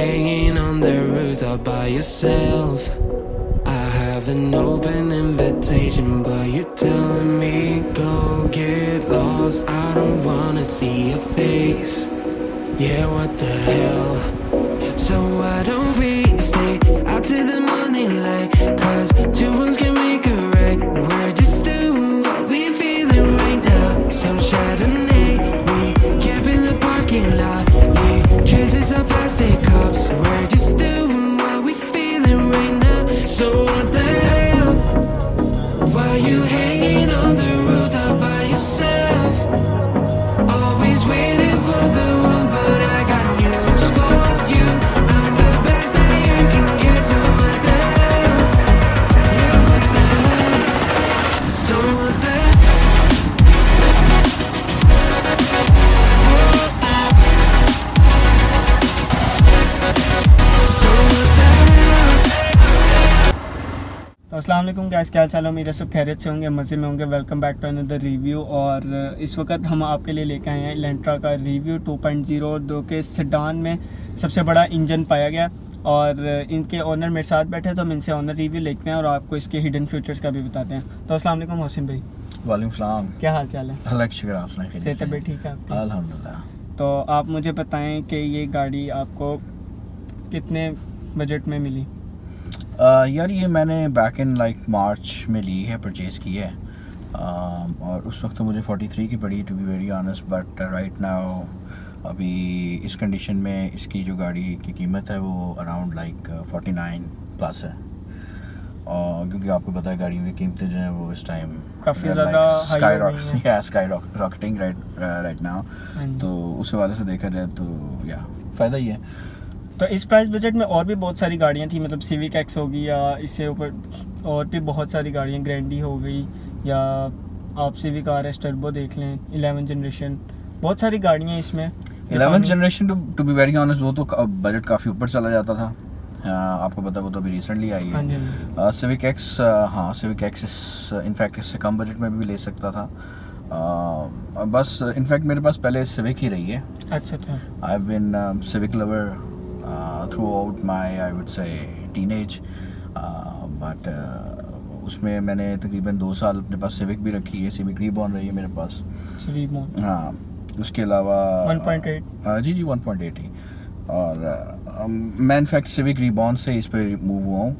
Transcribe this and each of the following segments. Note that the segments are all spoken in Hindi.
hanging on the rooftop by yourself? I have an open invitation, but you're telling me go get lost. I don't wanna see your face. Yeah, what the hell? So why don't we stay out till the morning light? Cause two wrongs can make a right. We're just doing what we feeling right now. Some Chardonnay, we camp in the parking lot. Leave traces of plastic cups. We're just doing what we feeling right now. So what the hell? Why you hanging on the rooftop by yourself? Always waiting for the one, but I got news for you. I'm the best that you can get, so what the hell? Yeah, what the hell? So what the hell? So what the hell? तो अस्सलाम वालेकुम गाइस, क्या हाल चाल है? मेरे सब खैरियत से होंगे, मज़े में होंगे। Welcome back to another review. और इस वक्त हम आपके लिए लेके आए हैं इलेंट्रा का रिव्यू 2.0 जो कि सेडान में सबसे बड़ा इंजन पाया गया। और इनके ओनर मेरे साथ बैठे हैं, तो हम इनसे ओनर रिव्यू लेते हैं और आपको इसके हिडन फीचर्स का भी बताते हैं। तो अस्सलाम वालेकुम मोहसिन भाई। वालेकुम सलाम। क्या हाल चाल है? अल्लाह का शुक्र, आप सुनाइए। सेहत भी ठीक है आपकी? अल्हम्दुलिल्लाह। तो आप मुझे बताएं कि ये गाड़ी आपको कितने बजट में मिली? यार ये मैंने बैक इन मार्च में ली है, परचेज़ की है। और उस वक्त तो मुझे 43 की पड़ी, to be very honest. But right now अभी इस कंडीशन में इसकी जो गाड़ी की कीमत है वो अराउंड 49 प्लस है। और क्योंकि आपको पता है गाड़ियों की कीमतें जो हैं वो इस टाइम काफ़ी ज़्यादा स्काई रॉकेटिंग राइट नाउ। तो उस हवाले से देखा जाए तो या फ़ायदा ही है। तो इस प्राइस बजट में और भी बहुत सारी गाड़ियाँ थी, मतलब सिविक एक्स होगी या इससे ऊपर और भी बहुत सारी गाड़ियाँ, ग्रैंडी हो गई या आप सिविक RS टर्बो देख लें, 11 जनरेशन, बहुत सारी गाड़ियाँ इसमें। 11 generation to be very honest वो तो बजट काफ़ी ऊपर चला जाता था। आपको पता वो तो अभी रिसेंटली आई है। सिविक एक्स, हाँ सिविक एक्स इनफैक्ट इससे कम बजट में भी ले सकता था। बस इनफैक्ट मेरे पास पहले सिविक ही रही है। अच्छा। I have been Civic lover throughout my I would say teenage, but उसमें मैंने तकरीबन 2 साल अपने पास सिविक भी रखी है। सिविक रीबॉर्न रही है मेरे पास। हाँ, उसके अलावा 1.8 जी 1.8 ही। और मैं इनफैक्ट सिविक रीबॉर्न से इस पे मूव हुआ हूँ।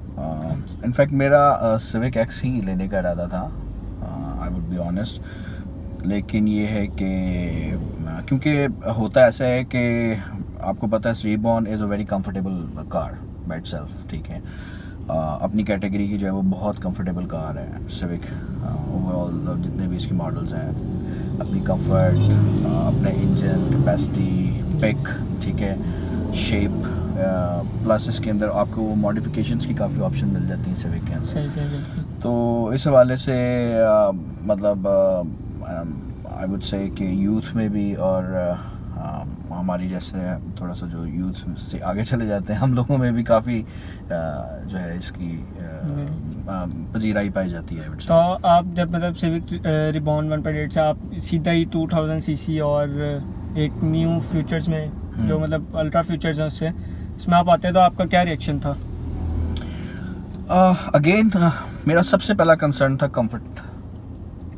इनफैक्ट मेरा सिविक एक्स ही लेने का इरादा था, आई वुड बी ऑनेस्ट। लेकिन ये है कि क्योंकि होता ऐसा है कि आपको पता है reborn is a very comfortable car by itself, ठीक है। अपनी कैटेगरी की जो है वो बहुत कंफर्टेबल कार है सिविक। ओवरऑल जितने भी इसके मॉडल्स हैं, अपनी कंफर्ट, अपने इंजन कैपेसिटी, पिक, ठीक है, शेप, प्लस इसके अंदर आपको वो मॉडिफिकेशंस की काफ़ी ऑप्शन मिल जाती हैं सिविक के अंदर। सही। तो इस हवाले से मतलब आई वुड से कि यूथ में भी और हमारी जैसे थोड़ा सा जो यूथ से आगे चले जाते हैं हम लोगों में भी काफ़ी जो है इसकी पजीराई पाई जाती है। तो आप जब मतलब सिविक रिबॉर्न 1.8 से आप सीधा ही 2000 सीसी और एक न्यू फ्यूचर्स में जो मतलब अल्ट्रा फ्यूचर्स हैं उससे इसमें आप आते हैं, तो आपका क्या रिएक्शन था? अगेन मेरा सबसे पहला कंसर्न था कंफर्ट।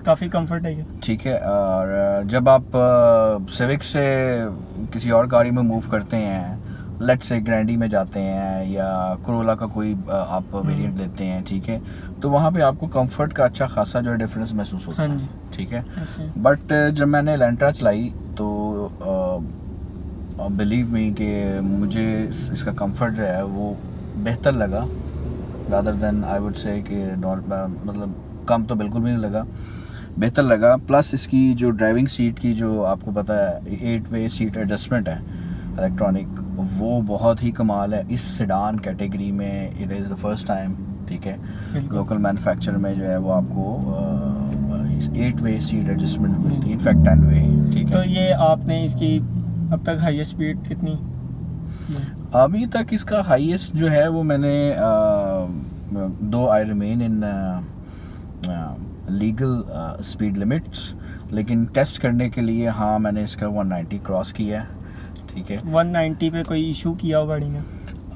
काफ़ी कंफर्ट है ये, ठीक है। और जब आप सिविक से किसी और गाड़ी में मूव करते हैं, लेट्स से ग्रैंडी में जाते हैं या कोरोला का कोई आप वेरिएंट लेते हैं, ठीक है, तो वहाँ पे आपको कंफर्ट का अच्छा खासा जो है डिफरेंस महसूस होता है, ठीक है। बट जब मैंने इलेंट्रा चलाई तो बिलीव मी कि मुझे इसका कंफर्ट जो है वो बेहतर लगा rather then I would say कि मतलब कम तो बिल्कुल भी नहीं लगा, बेहतर लगा। प्लस इसकी जो ड्राइविंग सीट की जो आपको पता है 8 वे सीट एडजस्टमेंट है इलेक्ट्रॉनिक, वो बहुत ही कमाल है। इस सेडान कैटेगरी में it is the first time, ठीक है, लोकल मैन्युफैक्चर में जो है वो आपको 8 वे सीट एडजस्टमेंट मिलती है, इनफैक्ट 10 वे, ठीक है। तो ये आपने इसकी अब तक हाईएस्ट स्पीड कितनी? अभी तक इसका हाईएस्ट जो है वो मैंने दो I remain in legal speed limits, लेकिन टेस्ट करने के लिए हाँ मैंने इसका 190 क्रॉस किया है, ठीक है। 190 पे कोई इशू किया हो गाड़ी में?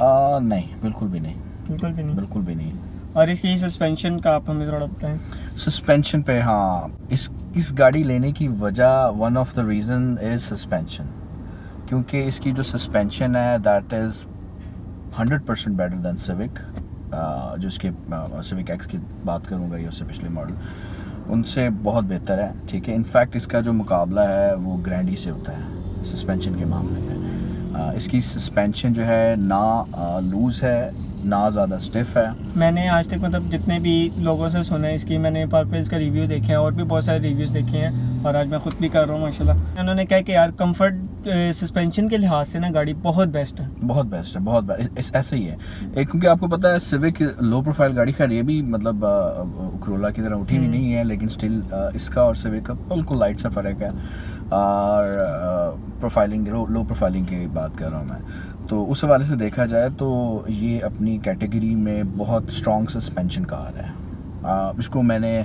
नहीं, बिल्कुल भी नहीं, बिल्कुल भी नहीं। बिल्कुल भी नहीं। और इसकी सस्पेंशन का आप हमें थोड़ा बताएं। सस्पेंशन पे, हाँ, इस गाड़ी लेने की वजह, one of the reason is suspension, क्योंकि इसकी जो सस्पेंशन है that is 100% better than civic. जो इसके सिविक एक्स की बात करूँगा या उससे पिछले मॉडल, उनसे बहुत बेहतर है, ठीक है। इनफैक्ट इसका जो मुकाबला है वो ग्रैंडी से होता है सस्पेंशन के मामले में। इसकी सस्पेंशन जो है ना लूज़ है, ना ज़्यादा स्टिफ है। मैंने आज तक मतलब जितने भी लोगों से सुना है इसकी, मैंने पार्क वेल्स का रिव्यू देखे हैं और भी बहुत सारे रिव्यूज़ देखे हैं, और आज मैं खुद भी कर रहा हूँ माशाल्लाह। उन्होंने कहा कि यार कंफर्ट सस्पेंशन के लिहाज से ना गाड़ी बहुत बेस्ट है, बहुत बेस्ट है, बहुत बेस्ट। ऐसा ही है क्योंकि आपको पता है सिविक लो प्रोफाइल गाड़ी, खैर ये भी मतलब क्रोला की तरह उठी हुई नहीं है, लेकिन स्टिल इसका और सिविक का बिल्कुल लाइट सा फ़र्क है। और प्रोफाइलिंग, लो प्रोफाइलिंग की बात कर रहा हूँ मैं, तो उस हवाले से देखा जाए तो ये अपनी कैटेगरी में बहुत स्ट्रॉन्ग सस्पेंशन कार है। इसको मैंने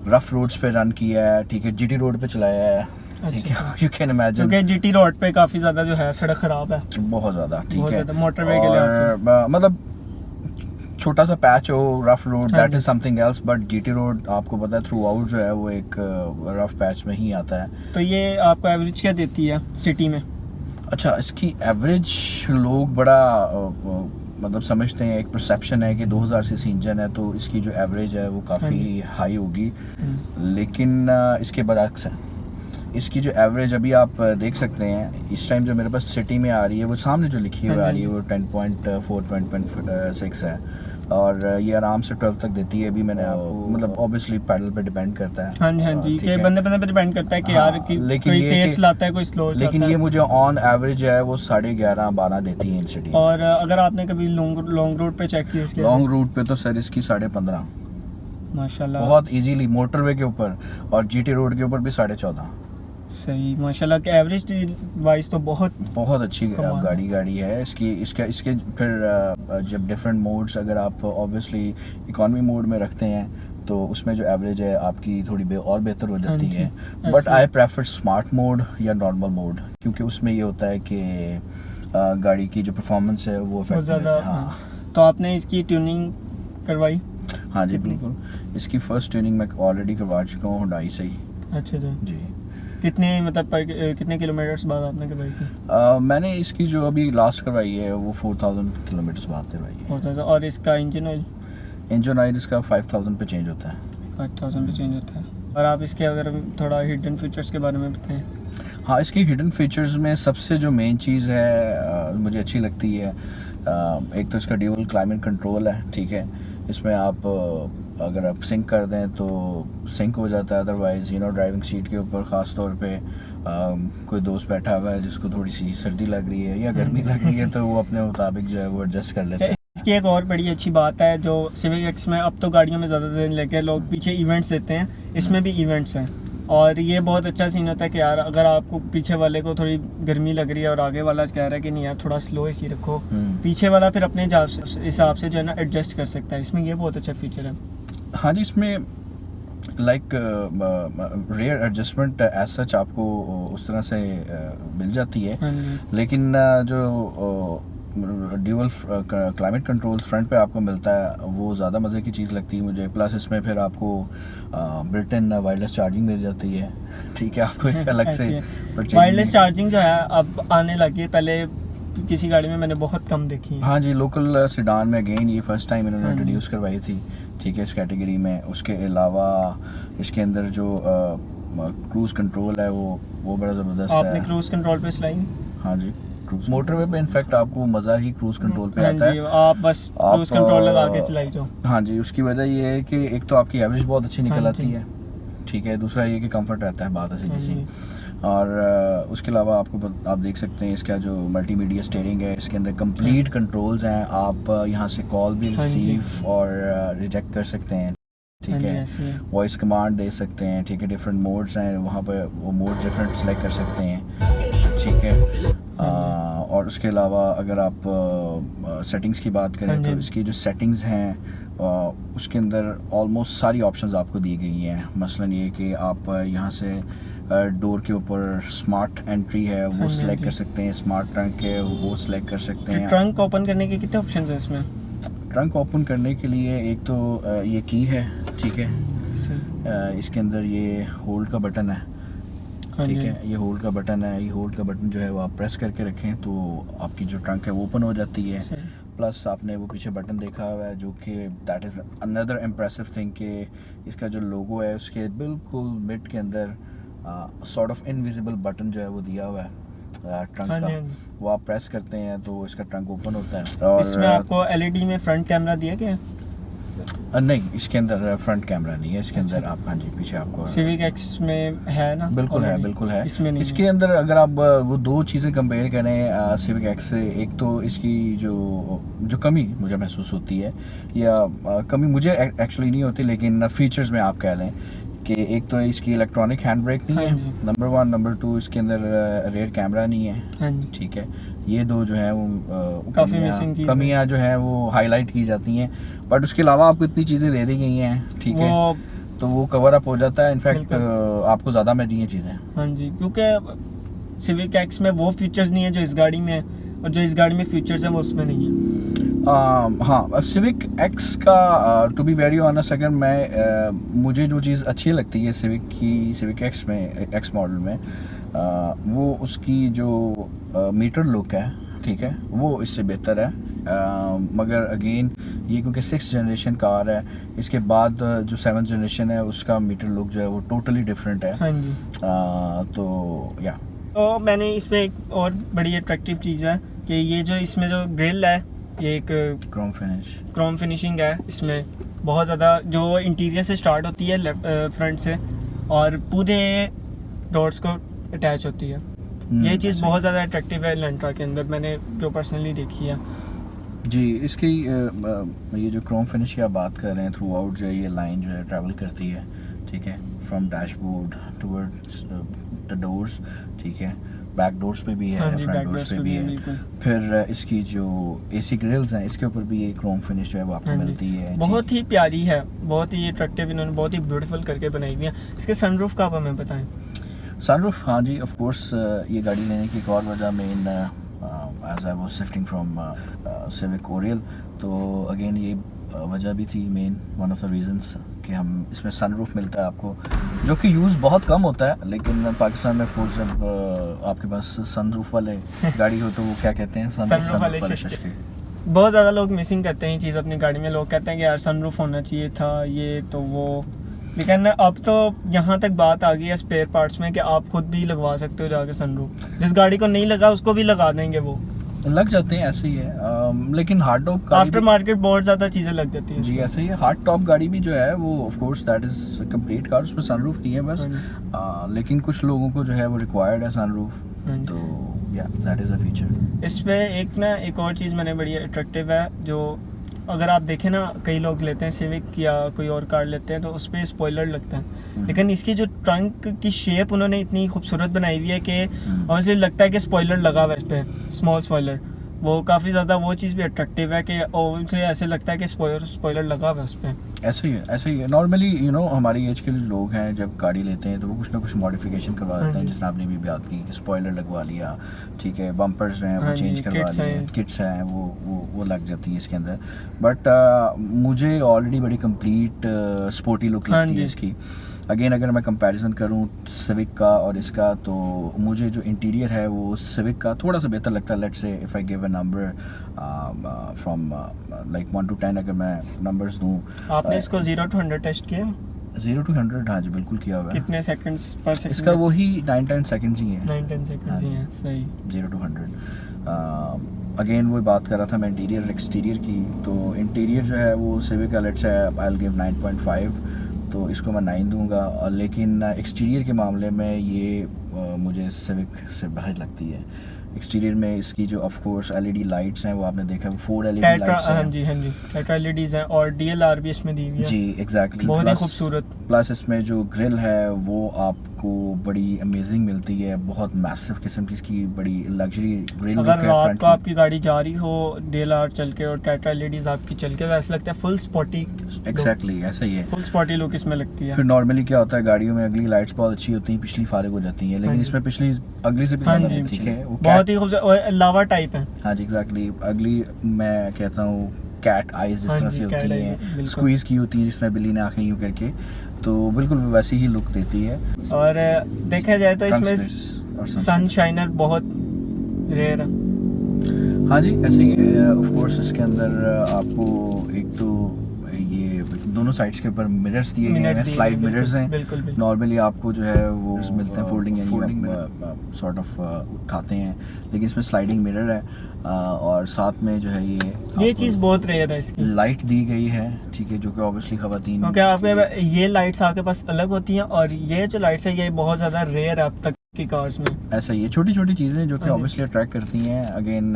रफ रोड्स पे रन किया है, ठीक है, जीटी रोड पे चलाया है, ठीक है। यू कैन इमेजिन, क्योंकि जीटी रोड पे काफ़ी ज़्यादा जो है सड़क ख़राब है, बहुत ज़्यादा, ठीक बहुत है। ज़्यादा मोटरवे के लिहाज से। मतलब छोटा सा पैच हो, rough road, that is something else, but GT road आपको पता है थ्रू आउट जो है वो एक रफ पैच में ही आता है। तो ये आपको एवरेज क्या देती है सिटी में? अच्छा, इसकी एवरेज लोग बड़ा मतलब समझते हैं, एक परसेप्शन है कि 2000 सीसी इंजन है तो इसकी जो एवरेज है वो काफ़ी हाई होगी, लेकिन इसके बरअक्स है। इसकी जो एवरेज अभी आप देख सकते हैं इस टाइम जो मेरे पास सिटी में आ रही है, वो सामने जो लिखी हुई आ रही है वो 10.4 10.6 है, और ये आराम से 12 तक देती है। अभी मैंने मतलब ऑब्वियसली पैडल पे डिपेंड करता है। हाँ जी, हाँ जी, ठीक कि है। बंदे पे डिपेंड करता है कि यार कि लेकिन कोई ये तेज कि- चलाता है, कोई स्लो चलाता लेकिन है। ये मुझे ऑन एवरेज है वो 11.5-12 देती है इन सिटी। और अगर आपने कभी लॉन्ग रूट पे चेक किया इसके लॉन्ग रूट पे तो सर इसकी 15.5 माशाल्लाह बहुत इजीली, मोटरवे के ऊपर और जीटी रोड के ऊपर भी 14.5। सही माशाल्लाह के एवरेज वाइज तो बहुत अच्छी कमाल गाड़ी है इसके फिर जब डिफरेंट मोड्स अगर आप ऑब्वियसली इकॉनमी मोड में रखते हैं तो उसमें जो एवरेज है आपकी थोड़ी और बेहतर हो जाती है। But I prefer smart mode या नॉर्मल मोड, क्योंकि उसमें ये होता है कि गाड़ी की जो परफॉर्मेंस है वो बहुत इफेक्ट ज़्यादा। हाँ। तो आपने इसकी ट्यूनिंग करवाई? हाँ जी बिल्कुल, इसकी फर्स्ट ट्यूनिंग मैं ऑलरेडी करवा चुका हूँ हुंडई से ही अच्छा जी। कितने मतलब कितने किलोमीटर्स बाद आपने करवाई थी? मैंने इसकी जो अभी लास्ट करवाई है वो 4000 किलोमीटर्स बाद करवाई है। बहुत ज़्यादा। और इसका इंजन ऑयल इसका 5000 पे चेंज होता है। 5000 पे चेंज होता है। और आप इसके अगर थोड़ा हिडन फीचर्स के बारे में बताएं। हाँ, इसकी हिडन फीचर्स में सबसे जो मेन चीज़ है मुझे अच्छी लगती है, एक तो इसका ड्यूअल क्लाइमेट कंट्रोल है, ठीक है। इसमें आप अगर आप सिंक कर दें तो सिंक हो जाता है, अदरवाइज़ ड्राइविंग सीट के ऊपर ख़ास तौर पे कोई दोस्त बैठा हुआ है जिसको थोड़ी सी सर्दी लग रही है या गर्मी लग रही है तो वो अपने मुताबिक जो है वो एडजस्ट कर लेता है। इसकी एक और बड़ी अच्छी बात है जो सिविक एक्स में अब तो गाड़ियों में ज़्यादा देने लगे, लोग पीछे इवेंट्स देते हैं, इसमें भी इवेंट्स हैं, और ये बहुत अच्छा सीन होता है कि यार अगर आपको पीछे वाले को थोड़ी गर्मी लग रही है और आगे वाला कह रहा है कि नहीं यार थोड़ा स्लो एसी रखो, पीछे वाला फिर अपने हिसाब से जो है ना एडजस्ट कर सकता है। इसमें ये बहुत अच्छा फीचर है। हाँ जी, इसमें like rear adjustment as such आपको उस तरह से मिल जाती है, लेकिन जो ड्यूअल क्लाइमेट कंट्रोल फ्रंट पे आपको मिलता है वो ज़्यादा मज़े की चीज़ लगती है मुझे। प्लस इसमें फिर आपको बिल्ट इन वायरलेस चार्जिंग मिल जाती है, ठीक है, आपको एक अलग से वायरलेस चार्जिंग जो है अब आने लगी है, पहले किसी गाड़ी में मैंने बहुत कम देखी है। हाँ जी, लोकल सिडान में अगेन ये फर्स्ट टाइम इन्होंने इंट्रोड्यूस करवाई थी, ठीक है, इस कैटेगरी में। उसके अलावा इसके अंदर जो क्रूज़ कंट्रोल है वो बड़ा ज़बरदस्त है। आपने क्रूज़ कंट्रोल पे चलाई? हाँ जी, क्रूज़ मोटरवे पे इनफैक्ट आपको मज़ा ही क्रूज़ कंट्रोल पे आता है। आप बस क्रूज़ कंट्रोल लगा के चलाई तो। हाँ जी, उसकी वजह ये है कि एक तो आपकी एवरेज बहुत अच्छी निकल आती है, ठीक है, दूसरा ये कि कंफर्ट रहता है, बात ऐसी जैसी। और उसके अलावा आप देख सकते हैं इसका जो मल्टीमीडिया स्टीयरिंग है, इसके अंदर कंप्लीट कंट्रोल्स हैं। आप यहाँ से कॉल भी रिसीव और रिजेक्ट कर सकते हैं, ठीक है, वॉइस कमांड दे सकते हैं, ठीक है, डिफरेंट मोड्स हैं वहाँ पर, वो मोड डिफरेंट सेलेक्ट कर सकते हैं, ठीक है। और उसके अलावा अगर आप सेटिंग्स की बात करें तो इसकी जो सेटिंग्स हैं उसके अंदर ऑलमोस्ट सारी ऑप्शंस आपको दी गई हैं। मसलन ये कि आप यहाँ से डोर के ऊपर स्मार्ट एंट्री है वो हाँ जी, सिलेक्ट हाँ कर जी। सकते हैं, स्मार्ट ट्रंक है वो सिलेक्ट कर सकते हैं। ट्रंक ओपन करने के कितने ऑप्शंस हैं इसमें? ट्रंक ओपन करने के लिए एक तो ये की है, ठीक है, इसके अंदर ये होल्ड का बटन है, हाँ ठीक जी। है, ये होल्ड का बटन है। ये होल्ड का बटन जो है वो आप प्रेस करके रखें तो आपकी जो ट्रंक है वो ओपन हो जाती है। सही। प्लस आपने वो पीछे बटन देखा हुआ है जो कि that is another impressive thing कि इसका जो लोगो है उसके बिल्कुल मिड के अंदर सॉर्ट ऑफ इनविजिबल बटन जो है वो दिया हुआ है ट्रंक हाँ जी, का। हाँ जी। वो आप प्रेस करते हैं तो इसका ट्रंक ओपन होता है। और इसमें आपको एलईडी में फ्रंट कैमरा दिया गया है? नहीं, इसके अंदर फ्रंट कैमरा नहीं है, इसके अंदर अच्छा। आप, हाँ जी, पीछे आपको सिविक एक्स में है ना? बिल्कुल है, already? बिल्कुल है। इसमें नहीं इसके है। अंदर अगर आप वो दो चीज़ें कंपेयर करें सिविक एक्स से, एक तो इसकी जो कमी मुझे महसूस होती है, या कमी मुझे एक्चुअली नहीं होती लेकिन फीचर्स में आप कह लें कि एक तो इसकी इलेक्ट्रॉनिक हैंड ब्रेक नहीं हाँ जी। है, नंबर 1, नंबर 2 इसके अंदर रेयर कैमरा नहीं है, हाँ जी। ठीक है। ये दो जो है वो काफी missing चीज़ है। कमियां जो है वो हाईलाइट की जाती हैं, बट उसके अलावा आपको इतनी चीज़ें दे दी गई हैं, ठीक है, वो तो वो कवर अप हो जाता है। इनफैक्ट बिल्कुल। आपको ज़्यादा मिल रही हैं चीज़ें। हाँ जी, क्योंकि सिविक एक्स में वो फीचर्स नहीं है जो इस गाड़ी में है, और जो इस गाड़ी में फीचर्स हैं वो उसमें नहीं है। हाँ, अब सिविक एक्स का टू बी वेरी ऑनेस्ट, अगर मैं मुझे जो चीज़ अच्छी लगती है सिविक एक्स में, एक्स मॉडल में, वो उसकी जो मीटर लुक है, ठीक है, वो इससे बेहतर है। मगर अगेन ये क्योंकि 6th जनरेशन कार है, इसके बाद जो 7th जनरेशन है उसका मीटर लुक जो है वो टोटली डिफरेंट है। हाँ जी। तो या तो मैंने इसमें एक और बड़ी अट्रैक्टिव चीज़ है कि ये जो इसमें जो ग्रिल है, ये एक क्रोम फिनिश, क्रोम फिनिशिंग है इसमें, बहुत ज़्यादा, जो इंटीरियर से स्टार्ट होती है फ्रंट से और पूरे डोर्स को अटैच होती है। ये चीज़ बहुत ज़्यादा अट्रैक्टिव है एलेंट्रा के अंदर, मैंने जो पर्सनली देखी है। जी। इसकी ये जो क्रोम फिनिश की आप बात कर रहे हैं, थ्रू आउट जो है ये लाइन जो है ट्रैवल करती है, ठीक है, from dashboard towards the doors, ठीक है, बैक डोर्स पे भी है, हाँ जी, फ्रंट back डोर्स doors पे पे भी भी है। है, बिल्कुल। फिर इसकी जो एसी ग्रिल्स हैं इसके ऊपर भी ये क्रोम फिनिश जो है वो आपको हाँ जी। मिलती है। बहुत ही प्यारी है, बहुत ही अट्रैक्टिव, इन्होंने बहुत ही ब्यूटीफुल करके बनाई हुई है। इसके सनरूफ का आप हमें बताएं। सनरूफ, हाँ जी, ऑफ कोर्स ये गाड़ी लेने की एक और वजह main as I was shifting from Civic ओरियल, तो अगेन ये वजह भी थी main, one of the reasons कि हम इसमें सनरूफ मिलता है आपको, जो कि यूज़ बहुत कम होता है, लेकिन पाकिस्तान में ऑफ कोर्स जब आपके पास सनरूफ वाले गाड़ी हो तो वो क्या कहते हैं, सनरूफ वाले शशके। बहुत ज़्यादा लोग मिसिंग करते हैं ये चीज़ अपनी गाड़ी में। लोग कहते हैं कि यार सनरूफ होना चाहिए था, ये तो वो, लेकिन अब तो यहाँ तक बात आ गई है स्पेयर पार्ट्स में कि आप खुद भी लगवा सकते हो जाके सनरूफ। जिस गाड़ी को नहीं लगा उसको भी लगा देंगे, वो लग जाते हैं, ऐसे ही है। लेकिन हार्ड टॉप आफ्टर मार्केट बहुत ज़्यादा चीज़ें लग जाती हैं। जी ऐसे ही है। हार्ड टॉप गाड़ी भी जो है वो of course that is complete car, उसमें सनरूफ नहीं है बस, लेकिन कुछ लोगों को जो है वो रिक्वायर्ड है सनरूफ, हाँ जी। तो या दैट इज अ फीचर। इसमें एक और चीज़ मैंने बड़ी अट्रैक्टिव है, जो अगर आप देखें ना, कई लोग लेते हैं सिविक या कोई और कार लेते हैं तो उस पर स्पॉइलर लगता है, लेकिन इसकी जो ट्रंक की शेप उन्होंने इतनी खूबसूरत बनाई हुई है कि ऑब्वियसली लगता है कि स्पॉइलर लगा हुआ है इस पर, स्मॉल स्पॉइलर। वो काफ़ी ज़्यादा वो चीज़ भी अट्रैक्टिव है कि ओवल से ऐसे लगता है कि स्पॉइलर लगा हुआ है उस पर। ऐसे ही है। नॉर्मली हमारी एज के लोग हैं जब गाड़ी लेते हैं तो वो कुछ ना कुछ मॉडिफिकेशन करवा देते हैं, जिस तरह आपने भी बात की कि स्पॉइलर लगवा लिया, ठीक है, बम्पर्स हैं वो चेंज करवा लिए, किट्स हैं वो लग जाती है इसके अंदर। बट मुझे ऑलरेडी बड़ी कंप्लीट स्पोर्टी लुक लगती है इसकी। अगेन अगर मैं कंपैरिजन करूं सिविक का और इसका, तो मुझे जो इंटीरियर है वो सिविक का थोड़ा सा बेहतर लगता है। Let's say if I give a number from like 1 to 10, अगर मैं नंबर्स दूं। आपने इसको 0 to 100 टेस्ट किया? 0 to 100 हाँ जी बिल्कुल किया हुआ है। कितने सेकंड्स पर सेकंड? इसका वही 9-10 सेकंड्स ही है। 9-10 सेकंड्स ही हैं, सही। 0 to 100 अगेन वही बात कर रहा था मैं इंटीरियर और एक्सटीरियर की। तो इंटीरियर जो है वो सिविक का लेट्स है आई विल गिव 9.5, तो इसको मैं 9 दूंगा। लेकिन एक्सटीरियर के मामले में ये मुझे सिविक से बेहतर लगती है। एक्सटीरियर में इसकी जो ऑफ कोर्स एलईडी लाइट्स हैं वो आपने देखा, 4 एलईडी लाइट्स हैं। हाँ जी टेट्रा एलईडीज हैं और डीएलआर भी इसमें दी हुई है जी एग्जैक्टली, बहुत ही खूबसूरत। प्लस इसमें जो ग्रिल है वो आपको बड़ी अमेजिंग मिलती है, बहुत मैसिव किस्म की इसकी बड़ी लग्जरी ग्रिल। अगर रात को आपकी गाड़ी जा रही हो डीएलआर चल के और टेट्रा एलईडीज आपकी चल के, तो ऐसा लगता है फुल स्पॉटी। एग्जैक्टली ऐसा ही है, फुल स्पॉटी लुक इसमें लगती है। फिर नॉर्मली क्या होता है गाड़ियों में अगली लाइट्स बहुत अच्छी होती हैं, पिछली फारिग हो जाती हैं, लेकिन इसमें पिछली अगली से भी हाँ ज़्यादा जी ठीक है, वो बहुत ही खूबसूरत लावा टाइप है। हाँ जी एग्जैक्टली, अगली मैं कहता हूँ कैट आइज जिस हाँ तरह जी, से होती cat eyes, हैं, बिल्कुल। स्क्वीज की होती है जिस तरह बिल्ली ने आंखें यूँ करके, तो बिल्कुल वैसी ही लुक देती है। और देखा जाए तो Trunk इसमें space और सनशाइनर बहुत रेयर है। हाँ जी ऐसे ही ऑफ कोर्स इसके अंदर आपको एक तो ये दोनों साइड्स के ऊपर मिरर्स दिए गए हैं, स्लाइड मिरर्स हैं। बिल्कुल नॉर्मली आपको जो है वो मिलते हैं फोल्डिंग, यानी सॉर्ट ऑफ उठाते हैं, लेकिन इसमें स्लाइडिंग मिरर है और साथ में जो है ये चीज़ बहुत रेयर है इसकी। लाइट दी गई है, ठीक है, जो कि ऑब्वियसली खवातीन क्योंकि आपके ये लाइट्स आपके पास अलग होती हैं और ये जो लाइट्स है ये बहुत ज़्यादा रेयर है अब तक की कार्स में। ऐसा ही है, छोटी छोटी चीज़ें जो कि हाँ जी। ऑब्वियसली अट्रैक्ट करती हैं। अगेन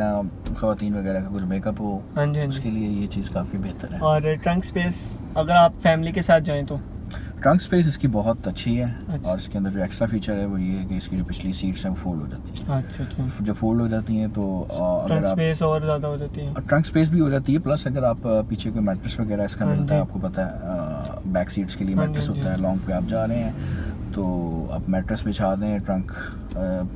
खवातीन वगैरह का कुछ मेकअप हो, हाँ जी उसके लिए ये चीज़ काफ़ी बेहतर है। और ट्रंक स्पेस अगर आप फैमिली के साथ जाएं तो ट्रंक स्पेस इसकी बहुत अच्छी है। अच्छा। और इसके अंदर जो एक्स्ट्रा फीचर है वो ये है कि इसकी जो पिछली सीट्स हैं वो फोल्ड हो जाती हैं। अच्छा जब फोल्ड हो जाती हैं तो ट्रंक अगर आप स्पेस और ज़्यादा हो जाती है। ट्रंक स्पेस भी हो जाती है, प्लस अगर आप पीछे कोई मैट्रेस वगैरह इसका हाँ मिलता है, जी। आपको पता है बैक सीट्स के लिए हाँ जी, मैट्रेस हाँ जी। होता है, लॉन्ग पे आप जा रहे हैं तो आप मैट्रेस बिछा दें, ट्रंक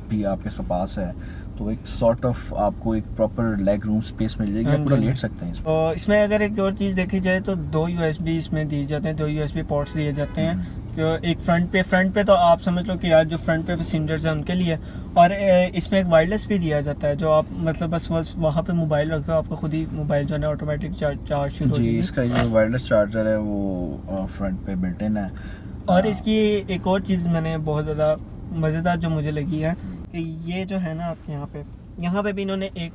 भी आपके पास है, तो एक सॉर्ट ऑफ आपको एक प्रॉपर लेग रूम स्पेस मिल जाएगी, हाँ आप पूरा जी। लेट सकते हैं इसमें। तो इसमें अगर एक और चीज़ देखी जाए तो 2 USB इसमें दिए जाते हैं, 2 USB पोर्ट्स दिए जाते हैं। कि एक फ्रंट पे तो आप समझ लो कि यार जो फ्रंट पे पैसेंजर्स हैं उनके लिए, और इसमें एक वायरलेस भी दिया जाता है जो आप मतलब बस वहाँ पे मोबाइल रखते हो, आपका खुद ही मोबाइल जो है ऑटोमेटिक चार्ज शुरू हो जी, जाएगी। इसका जो वायरलेस चार्जर है वो फ्रंट पे बिल्ट इन है। और इसकी एक और चीज़ मैंने बहुत ज़्यादा मज़ेदार जो मुझे लगी है कि ये जो है ना आपके यहाँ पे भी इन्होंने एक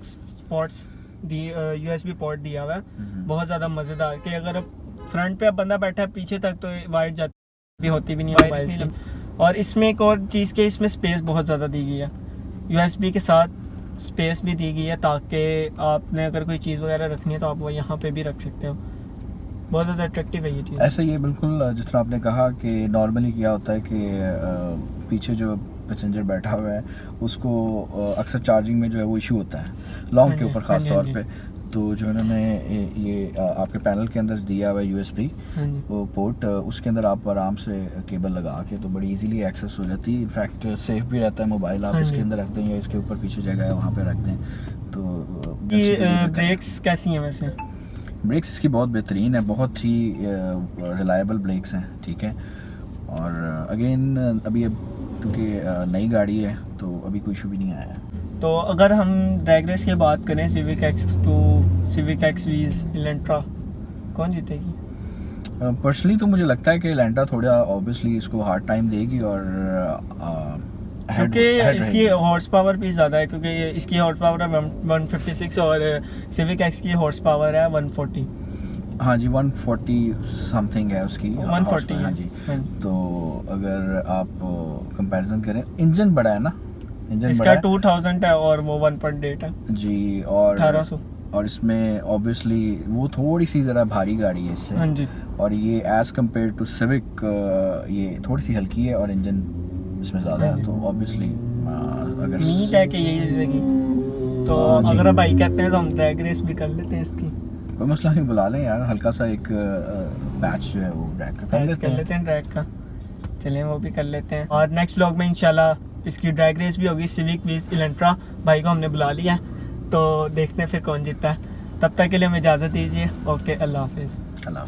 पोर्ट्स दी USB पोर्ट दिया हुआ है, बहुत ज़्यादा मज़ेदार, कि अगर फ्रंट पे अब बंदा बैठा है पीछे तक तो वाइट जाती भी होती भी नहीं है मोबाइल्स की। और इसमें एक और चीज़ के इसमें स्पेस बहुत ज़्यादा दी गई है, USB के साथ स्पेस भी दी गई है ताकि आपने अगर कोई चीज़ वगैरह रखनी है तो आप वो यहाँ पे भी रख सकते हो। बहुत ज़्यादा अट्रैक्टिव है ये चीज़। ऐसे ये बिल्कुल जिस तरह आपने कहा कि नॉर्मली क्या होता है कि पीछे जो पैसेंजर बैठा हुआ है उसको अक्सर चार्जिंग में जो है वो इशू होता है, लॉन्ग के ऊपर ख़ास तौर पे। तो जो इन्होंने ये आपके पैनल के अंदर दिया हुआ है USB वो पोर्ट, उसके अंदर आप आराम से केबल लगा के तो बड़ी इजीली एक्सेस हो जाती है। इनफैक्ट सेफ भी रहता है मोबाइल, आप इसके अंदर रख दें या इसके ऊपर पीछे जगह है वहाँ पे रख दें। तो ये ब्रेक्स कैसी हैं वैसे? ब्रेक्स इसकी बहुत बेहतरीन है, बहुत ही रिलायबल ब्रेक्स हैं, ठीक है। और अगेन अभी क्योंकि नई गाड़ी है तो अभी कोई इशू भी नहीं आया है। तो अगर हम ड्रैग रेस की बात करें civic X2, civic XVs, Elantra, कौन जीतेगी? पर्सनली तो मुझे लगता है कि इलेंट्रा थोड़ा ऑब्वियसली इसको हार्ड टाइम देगी और क्योंकि इसकी हॉर्स पावर भी ज़्यादा है, क्योंकि इसकी हॉर्स पावर है 156 और सिविक X की हॉर्स पावर है 140। हाँ जी 140 समथिंग है उसकी, 140 हाँ जी। तो अगर आप कंपैरिजन करें, इंजन बड़ा है ना, इंजन इसका 2000 है और वो 1.8 है जी, और 1800। और इसमें ऑब्वियसली वो थोड़ी सी ज़रा भारी गाड़ी है इससे, हाँ जी। और ये एज़ कम्पेयर टू सिविक ये थोड़ी सी हल्की है और इंजन इसमें ज़्यादा है, तो ऑब्वियसली अगर उम्मीद है कि यही जीतेगी। तो जी। अगर भाई कहते हैं तो हम ड्रैग रेस भी कर लेते हैं इसकी, कोई मसला नहीं, बुला लें यार, हल्का सा एक बैच जो है वो ड्रैग का कर लेते हैं ड्रैग का, चलें वो भी कर लेते हैं। और नेक्स्ट व्लॉग में इंशाल्लाह इसकी ड्रैग रेस भी होगी, सिविक विज इलेंट्रा। भाई को हमने बुला लिया तो देखते हैं फिर कौन जीतता है। तब तक के लिए हमें इजाज़त दीजिए। ओके, अल्लाह हाफिज़। अल्लाह।